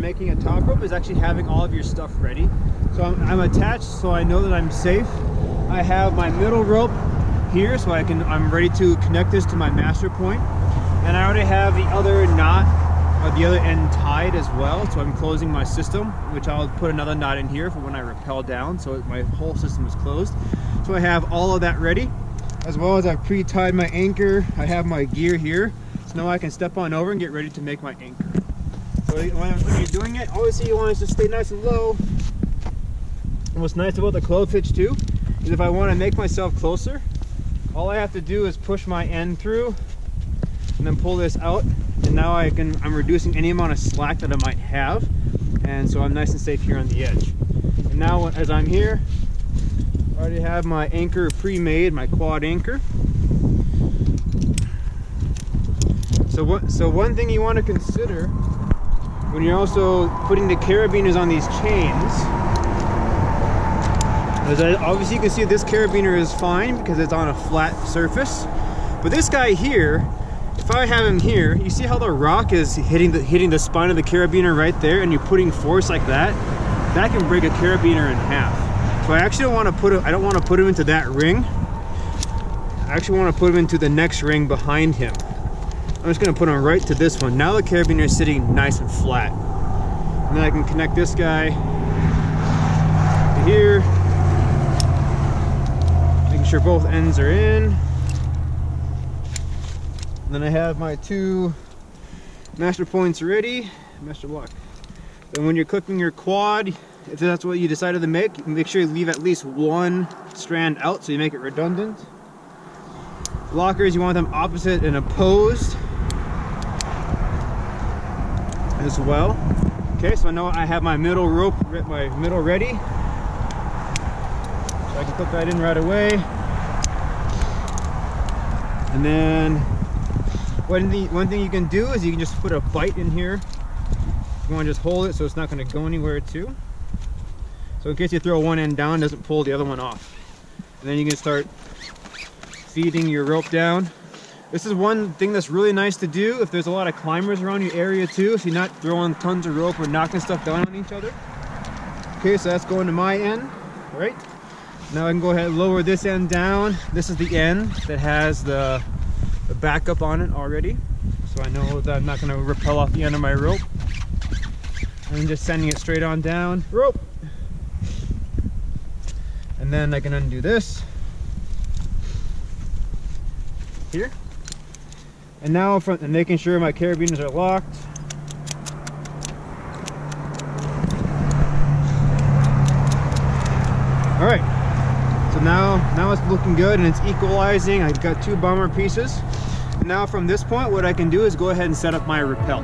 making a top rope is actually having all of your stuff ready. So I'm attached, so I know that I'm safe. I have my middle rope here, so I'm ready to connect this to my master point. And I already have the other knot, or the other end tied as well. So I'm closing my system, which I'll put another knot in here for when I rappel down, so my whole system is closed. So I have all of that ready, as well as I've pre-tied my anchor. I have my gear here, so now I can step on over and get ready to make my anchor. So when you're doing it, obviously you want to just stay nice and low. And what's nice about the clove hitch too, is if I want to make myself closer, all I have to do is push my end through and then pull this out, and now I'm reducing any amount of slack that I might have, and so I'm nice and safe here on the edge. And now as I'm here, I already have my anchor pre-made, my quad anchor. So one thing you want to consider when you're also putting the carabiners on these chains is that obviously you can see this carabiner is fine because it's on a flat surface, but this guy here, if I have him here, you see how the rock is hitting the spine of the carabiner right there, and you're putting force like that, that can break a carabiner in half. So I actually don't want to put him into that ring. I actually want to put him into the next ring behind him. I'm just going to put him right to this one. Now the carabiner is sitting nice and flat. And then I can connect this guy to here. Making sure both ends are in. And then I have my two master points ready. Master block. And when you're cooking your quad, if that's what you decided to make sure you leave at least one strand out so you make it redundant. Blockers, you want them opposite and opposed as well. Okay, so I know I have my middle rope, my middle ready. So I can put that in right away. And then one thing you can do is you can just put a bite in here. You want to just hold it so it's not going to go anywhere too. So in case you throw one end down, it doesn't pull the other one off. And then you can start feeding your rope down. This is one thing that's really nice to do if there's a lot of climbers around your area too, so you're not throwing tons of rope or knocking stuff down on each other. Okay, so that's going to my end, right? Now I can go ahead and lower this end down. This is the end that has the backup on it already, so I know that I'm not going to rappel off the end of my rope. I'm just sending it straight on down. Rope! And then I can undo this here. And now I'm making sure my carabiners are locked. All right, so now it's looking good and it's equalizing. I've got two bomber pieces. Now from this point, what I can do is go ahead and set up my rappel.